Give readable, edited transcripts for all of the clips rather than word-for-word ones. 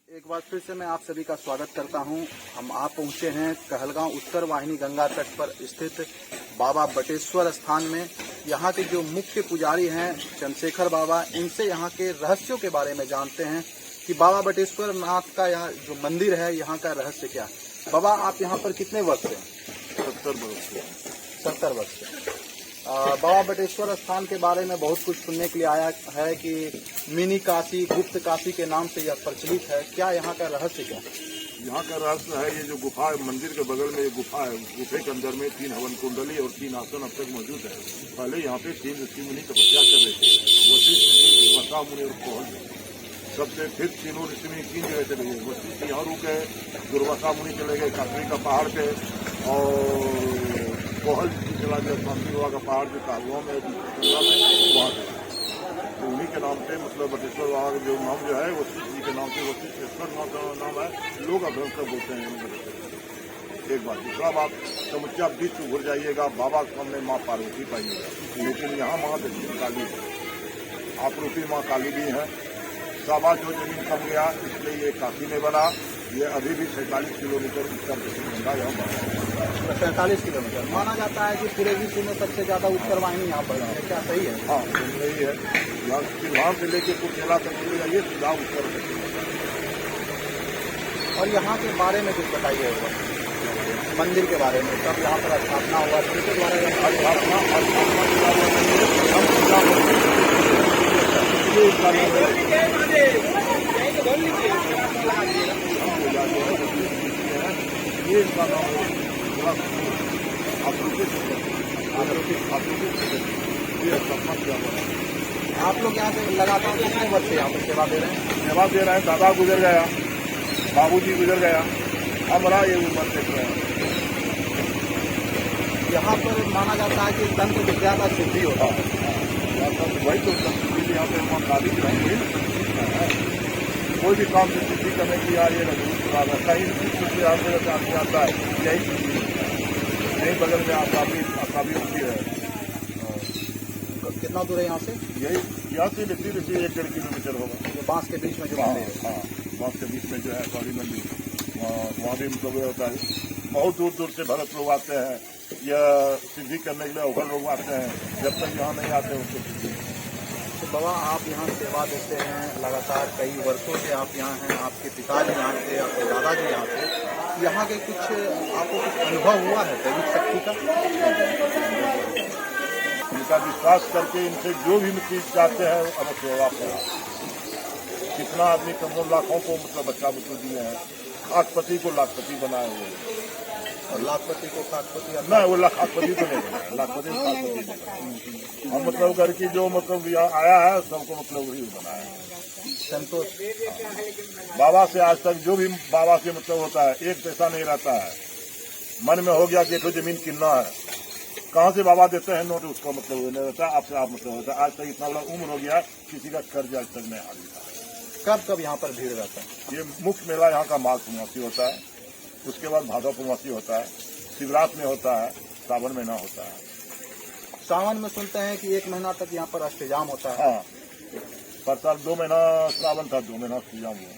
एक बार फिर से मैं आप सभी का स्वागत करता हूं। हम आप पहुंचे हैं कहलगांव उत्तर वाहिनी गंगा तट पर स्थित बाबा बटेश्वर स्थान में। यहां के जो मुख्य पुजारी हैं चंद्रशेखर बाबा, इनसे यहां के रहस्यों के बारे में जानते हैं कि बाबा बटेश्वर नाथ का यहाँ जो मंदिर है यहाँ का रहस्य क्या है। बाबा, आप यहाँ पर कितने वर्ष से? 70 वर्ष से। 70 वर्ष से। बाबा बटेश्वर स्थान के बारे में बहुत कुछ सुनने के लिए आया है कि मिनी काशी, गुप्त काशी के नाम से यह प्रचलित है। क्या यहाँ का रहस्य क्या है? यहाँ का रहस्य है ये जो गुफा है, मंदिर के बगल में ये गुफा है। गुफे के अंदर में 3 हवन कुंडली और 3 आसन अब तक मौजूद है। पहले यहाँ पे 3 ऋषि मुनि तपस्या कर रहे थे, वशिष्ठ जी, दुर्वासा मुनि और कोहल जी। सबसे फिर तीनों ऋषि मुनि 3 जगह चले गए। वशिष्ठ यहाँ रुके, दुर्वासा मुनि चले गए काकरी का पहाड़ पे, और कोहल जी चला गया शांति बाबा का पहाड़ जो कहलगांव में वहाँ से। तो उन्हीं के नाम पे मतलब बटेश्वर बाबा का जो नाम जो है वशिष्ठ जी के नाम से वशिष्ठेश्वर नाम है। लोग अभ्यंकर बोलते हैं। एक बात, दूसरा बात, समुच्चा बीच उभर जाइएगा, बाबा के सामने माँ पार्वती पाइएगा, लेकिन यहाँ माँ दक्षिण काली है, आपरूपी माँ काली भी है। साबा जो जमीन कम गया इसलिए ये काशी में बना। ये अभी भी 47 किलोमीटर उत्तर दक्षिण गंगा यहाँ बढ़ा। 47 किलोमीटर माना जाता है कि पूरे विश्व में सबसे ज्यादा उत्तर वाहिनी यहाँ पर है। क्या सही है? हाँ, यही है। यहाँ फिलहाल से लेकर कुर्सेला तक चले जाइए, सीधा उत्तर दक्षिण। और यहाँ के बारे में कुछ बताइए, मंदिर के बारे में। कब यहाँ पर स्थापना हुआ, किसके ये इसका नाम आप लोग यहाँ पे लगातार कितने वर्ष से यहाँ पर सेवा दे रहे हैं? सेवा दे रहे हैं। दादा गुजर गया, बाबूजी गुजर गया, हमारा ये उम्र देख रहे हैं। यहाँ पर माना जाता है कि तंत्र विद्या का सिद्धि होता है। वही तो यहाँ पे माँ काली की रहेंगे। कोई भी काम से सिद्धि करने की यार ये कहीं भी आता है, यही बगल में आसामी होती है। कितना दूर है यहाँ से? यही यहाँ से लिखती 1-1.5 किलोमीटर होगा। जो बांस के बीच में जो हाँ, बांस के बीच में जो है सॉरी मंदिर, वहाँ भी मतलब होता है। बहुत दूर दूर से भरत लोग आते हैं, यह सिद्धि करने के लिए उभर लोग आते हैं। जब तक यहाँ नहीं आते उनको सिद्धि। तो बाबा, आप यहाँ सेवा देते हैं लगातार, कई वर्षों से आप यहाँ हैं, आपके पिताजी यहाँ से, आपके दादाजी यहाँ से। यहाँ के कुछ आपको कुछ अनुभव हुआ है दैविक शक्ति का? इनका विश्वास करके इनसे जो भी चीज चाहते हैं अवश्य वापस है। कितना आदमी करोड़ों लाखों को मतलब बच्चा बुच्चू दिए हैं। खाकपति को लाखपति बनाए हुए, और लाखपति को खाकपति नहीं, वो लाखपति को नहीं बना, लाखपति को खाकपति। हम मतलब घर की जो मतलब आया है सबको मतलब वही बनाया है। संतोष बाबा से आज तक जो भी बाबा से मतलब होता है, एक पैसा नहीं रहता है। मन में हो गया कि देखो जमीन कितना है, कहाँ से बाबा देते हैं नोट, उसका मतलब नहीं रहता। आपसे आप मतलब होता है। आज तक इतना बड़ा उम्र हो गया, किसी का कर्ज आज तक नहीं हाल था। कब कब यहाँ पर भीड़ रहता है? ये मुख्य मेला यहाँ का माघ पूर्णमासी होता है, उसके बाद भादव पूर्णमासी होता है, शिवरात्रि में होता है, सावन महीना होता है। सावन में सुनते हैं कि 1 महीना तक यहाँ पर अष्टजाम होता है। हाँ, पर साल 2 महीना श्रावण था, 2 महीना अष्टजाम हुआ,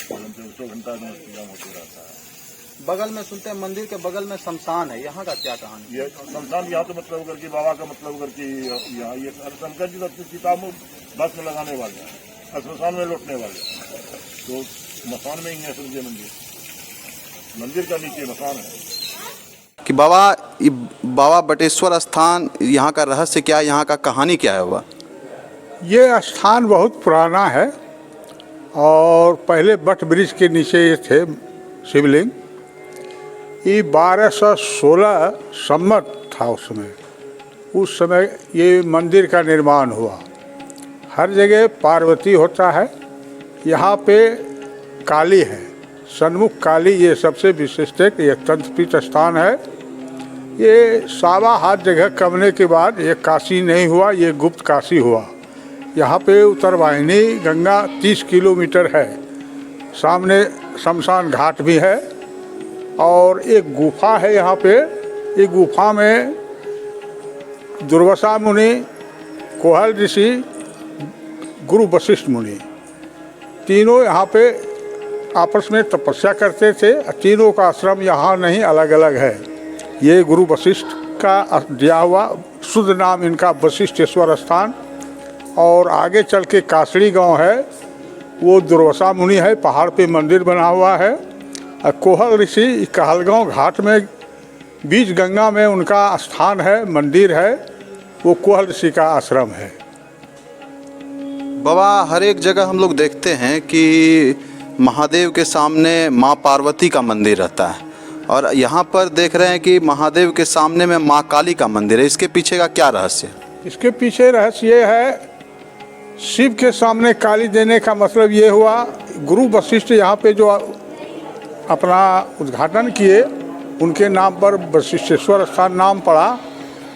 24 घंटा में अष्टजाम होते रहता है। बगल में सुनते हैं मंदिर के बगल में शमशान है, यहाँ का क्या कहानी? ये शमशान यहाँ तो मतलब करके बाबा का मतलब करके यहाँ ये शंकर जी अपनी सीता बस में लगाने वाले हैं, शमशान में लौटने वाले, तो मकान में ही है समझे। मंदिर का नीचे मकान है। कि बाबा बटेश्वर स्थान, यहाँ का रहस्य क्या है, यहाँ का कहानी क्या है? हुआ ये स्थान बहुत पुराना है और पहले बट ब्रिज के नीचे ये थे शिवलिंग। ये 1216 संवत था उस समय ये मंदिर का निर्माण हुआ। हर जगह पार्वती होता है, यहाँ पे काली है, सन्मुख काली। ये सबसे विशिष्ट है कि यह तंत्रपीठ स्थान है। ये सावा हाथ जगह कमने के बाद ये काशी नहीं हुआ, ये गुप्त काशी हुआ। यहाँ पे उत्तर वाहिनी गंगा 30 किलोमीटर है, सामने शमशान घाट भी है और एक गुफा है यहाँ पे। ये गुफा में दुर्वासा मुनि, कोहल ऋषि, गुरु वशिष्ठ मुनि तीनों यहाँ पे आपस में तपस्या करते थे। तीनों का आश्रम यहाँ नहीं, अलग अलग है। ये गुरु वशिष्ठ का दिया हुआ शुद्ध नाम इनका वशिष्ठेश्वर स्थान, और आगे चल के कासड़ी गांव है, वो दुर्वासा मुनि है, पहाड़ पे मंदिर बना हुआ है। और कोहल ऋषि कहलगांव घाट में बीच गंगा में उनका स्थान है, मंदिर है, वो कोहल ऋषि का आश्रम है। बाबा, हर एक जगह हम लोग देखते हैं कि महादेव के सामने माँ पार्वती का मंदिर रहता है, और यहाँ पर देख रहे हैं कि महादेव के सामने में माँ काली का मंदिर है। इसके पीछे का क्या रहस्य? इसके पीछे रहस्य ये है, शिव के सामने काली देने का मतलब ये हुआ, गुरु वशिष्ठ यहाँ पे जो अपना उद्घाटन किए, उनके नाम पर वशिष्ठेश्वर स्थान नाम पड़ा।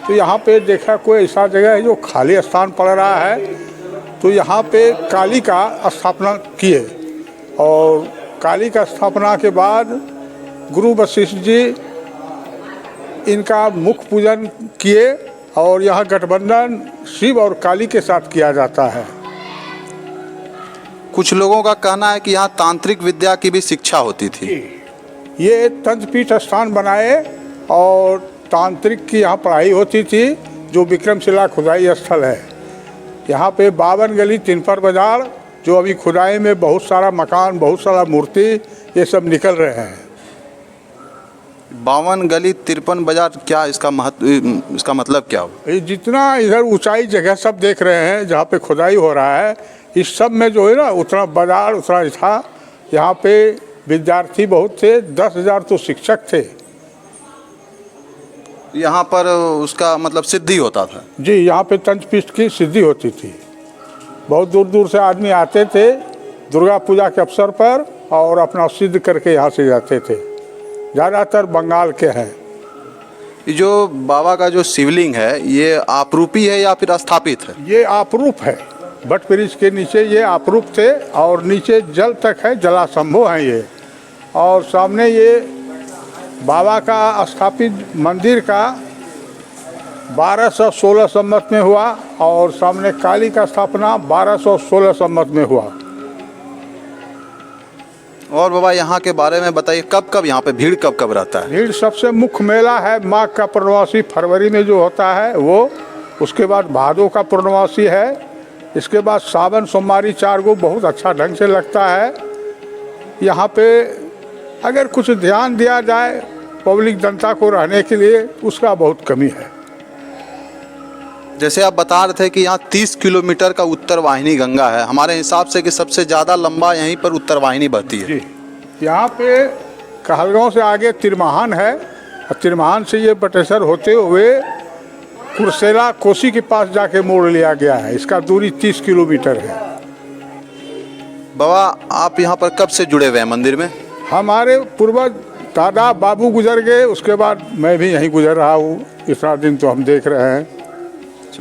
तो यहाँ पे देखा कोई ऐसा जगह है जो खाली स्थान पड़ रहा है, तो यहाँ पे काली का स्थापना किए, और काली का स्थापना के बाद गुरु वशिष्ठ जी इनका मुख पूजन किए, और यहाँ गठबंधन शिव और काली के साथ किया जाता है। कुछ लोगों का कहना है कि यहाँ तांत्रिक विद्या की भी शिक्षा होती थी। ये तंत्रपीठ स्थान बनाए और तांत्रिक की यहाँ पढ़ाई होती थी, जो विक्रमशिला खुदाई स्थल है। यहाँ पे 52 गली 3 बाजार, जो अभी खुदाई में बहुत सारा मकान, बहुत सारा मूर्ति, ये सब निकल रहे हैं। 52 गली 53 बाजार, क्या इसका इसका मतलब क्या हो? ये जितना इधर ऊंचाई जगह सब देख रहे हैं जहाँ पे खुदाई हो रहा है, इस सब में जो है ना, उतना बाजार उतना था। यहाँ पे विद्यार्थी बहुत थे, 10,000 तो शिक्षक थे। यहाँ पर उसका मतलब सिद्धि होता था? जी, यहाँ पे तंत्रपीठ की सिद्धि होती थी। बहुत दूर दूर से आदमी आते थे दुर्गा पूजा के अवसर पर, और अपना सिद्ध करके यहाँ से जाते थे। ज़्यादातर बंगाल के हैं। ये जो बाबा का जो शिवलिंग है, ये आपरूपी है या फिर स्थापित है? ये आपरूप है। बट ब्रिज के नीचे ये आपरूप थे, और नीचे जल तक है, जलाशंभु हैं ये। और सामने ये बाबा का स्थापित मंदिर का 1216 संवत में हुआ, और सामने काली का स्थापना 1216 संवत में हुआ। और बाबा, यहाँ के बारे में बताइए, कब कब यहाँ पे भीड़ कब कब रहता है? भीड़ सबसे मुख्य मेला है माघ का पूर्णमासी, फरवरी में जो होता है वो। उसके बाद भादो का पूर्णमासी है। इसके बाद सावन सोमवारी 4 गो बहुत अच्छा ढंग से लगता है। यहाँ पे अगर कुछ ध्यान दिया जाए पब्लिक जनता को रहने के लिए, उसका बहुत कमी है। जैसे आप बता रहे थे कि यहाँ 30 किलोमीटर का उत्तर वाहिनी गंगा है, हमारे हिसाब से कि सबसे ज़्यादा लंबा यहीं पर उत्तर वाहिनी बहती है। जी, यहाँ पे कहलगांव से आगे तिरमाहन है, और तिरमाहन से ये बटेसर होते हुए कुरसेला कोसी के पास जाके मोड़ लिया गया है। इसका दूरी 30 किलोमीटर है। बाबा, आप यहाँ पर कब से जुड़े हुए हैं मंदिर में? हमारे पूर्वज दादा बाबू गुजर गए, उसके बाद मैं भी यहीं गुजर रहा हूँ। इतना दिन तो हम देख रहे हैं।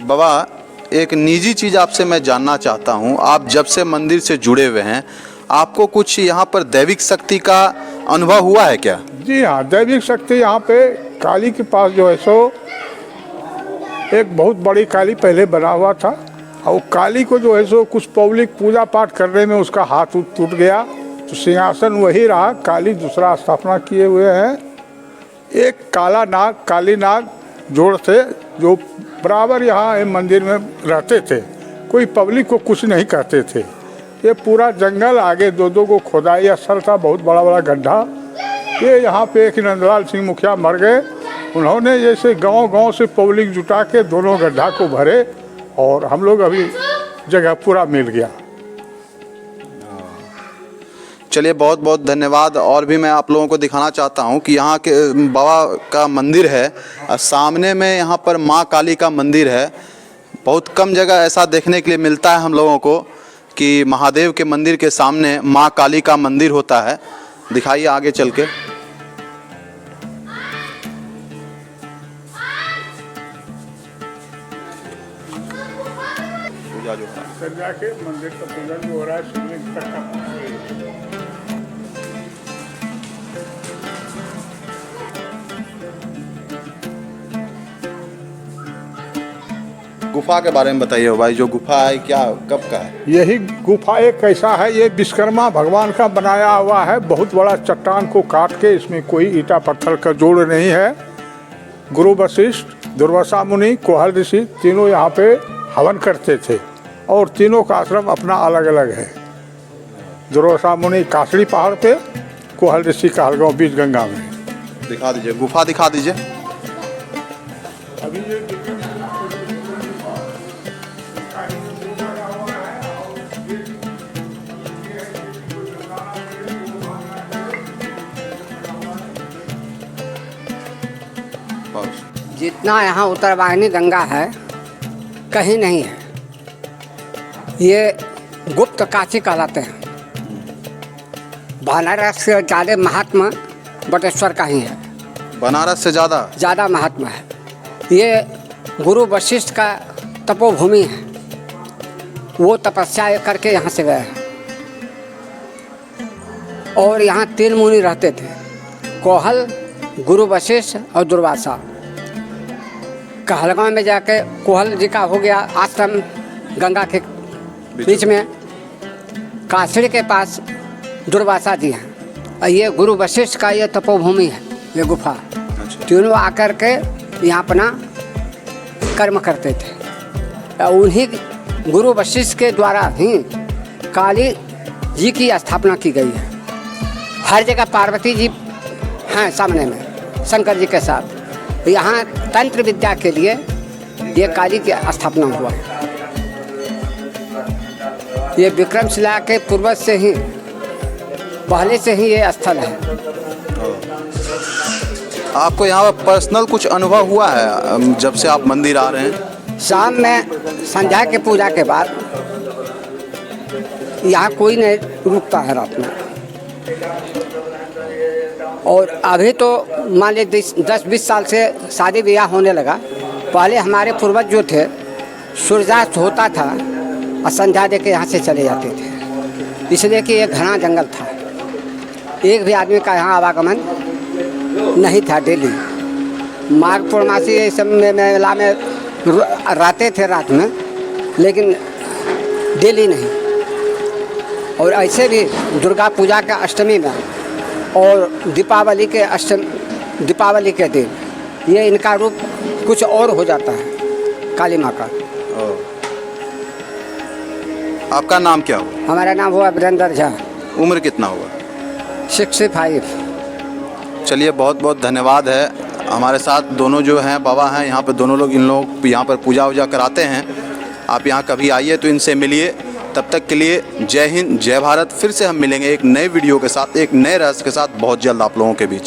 बाबा, एक निजी चीज़ आपसे मैं जानना चाहता हूँ। आप जब से मंदिर से जुड़े हुए हैं, आपको कुछ यहाँ पर दैविक शक्ति का अनुभव हुआ है क्या? जी हाँ, दैविक शक्ति यहाँ पे काली के पास जो है सो एक बहुत बड़ी काली पहले बना हुआ था, और काली को जो है सो कुछ पब्लिक पूजा पाठ करने में उसका हाथ टूट गया, तो सिंहासन वही रहा। काली दूसरा स्थापना किए हुए हैं। एक काला नाग, काली नाग जोड़ थे, जो बराबर यहाँ मंदिर में रहते थे। कोई पब्लिक को कुछ नहीं कहते थे। ये पूरा जंगल, आगे 2-2 को खुदाई स्थल था, बहुत बड़ा बड़ा गड्ढा। ये यहाँ पे एक नंदलाल सिंह मुखिया मर गए, उन्होंने जैसे गांव-गांव से पब्लिक जुटा के दोनों गड्ढा को भरे, और हम लोग अभी जगह पूरा मिल गया। चलिए, बहुत बहुत धन्यवाद। और भी मैं आप लोगों को दिखाना चाहता हूँ कि यहाँ के बाबा का मंदिर है, और सामने में यहाँ पर माँ काली का मंदिर है। बहुत कम जगह ऐसा देखने के लिए मिलता है हम लोगों को कि महादेव के मंदिर के सामने माँ काली का मंदिर होता है। दिखाइए आगे चल के। पूजा जो है, जाके मंदिर का पूजन जो हो रहा है, शिवलिंग तक का गुफा के बारे में बताइए भाई, जो गुफा है क्या कब का है? यही गुफा एक ऐसा है, ये विश्वकर्मा भगवान का बनाया हुआ है। बहुत बड़ा चट्टान को काट के, इसमें कोई ईटा पत्थर का जोड़ नहीं है। गुरु वशिष्ठ, दुर्वासा मुनि, कोहल ऋषि तीनों यहाँ पे हवन करते थे और तीनों का आश्रम अपना अलग अलग है। दुर्वासा मुनि कासड़ी पहाड़ पे, कोहल ऋषि कहलगांव बीच गंगा में। दिखा दीजिए, गुफा दिखा दीजिए। अभी ये जितना यहाँ उत्तरवाहिनी गंगा है कहीं नहीं है। ये गुप्त काशी कहलाते हैं। बनारस से ज़्यादा महात्मा बटेश्वर का ही है। बनारस से ज़्यादा महात्मा है। ये गुरु वशिष्ठ का तपोभूमि है। वो तपस्या करके यहाँ से गए हैं और यहाँ 3 मुनि रहते थे, कोहल, गुरु वशिष्ठ और दुर्वासा। कहलगांव में जाके कोहल जी का हो गया आश्रम गंगा के बीच में, कासड़ी के पास दुर्वासा जी हैं और ये गुरु वशिष्ठ का ये तपोभूमि है, ये गुफा। तीनों आकर के यहाँ अपना कर्म करते थे। उन्हीं गुरु वशिष्ठ के द्वारा ही काली जी की स्थापना की गई है। हर जगह पार्वती जी हैं सामने में शंकर जी के साथ। यहाँ तंत्र विद्या के लिए ये काली की स्थापना हुआ। ये विक्रमशिला के पूर्वज से ही, पहले से ही ये स्थल है। आपको यहाँ पर पर्सनल कुछ अनुभव हुआ है जब से आप मंदिर आ रहे हैं? शाम में संध्या के पूजा के बाद यहाँ कोई नहीं रुकता है रात में। और अभी तो मान ली 10-20 साल से शादी ब्याह होने लगा। पहले हमारे पूर्वज जो थे, सूर्यास्त होता था और संध्या दे के यहाँ से चले जाते थे, इसलिए कि ये घना जंगल था। एक भी आदमी का यहाँ आवागमन नहीं था। डेली माघ पूर्णमासी ये सब में मेला में रहते थे रात में, लेकिन डेली नहीं। और ऐसे भी दुर्गा पूजा के अष्टमी में और दीपावली के दिन ये इनका रूप कुछ और हो जाता है, काली माँ का। आपका नाम क्या हुआ? हमारा नाम हुआ वीरेंद्र झा। उम्र कितना हुआ? 65। चलिए, बहुत बहुत धन्यवाद है। हमारे साथ दोनों जो हैं बाबा हैं यहाँ पर, दोनों लोग इन लोग यहाँ पर पूजा वूजा कराते हैं। आप यहाँ कभी आइए तो इनसे मिलिए। तब तक के लिए जय हिंद, जय भारत। फिर से हम मिलेंगे एक नए वीडियो के साथ, एक नए रहस्य के साथ बहुत जल्द आप लोगों के बीच।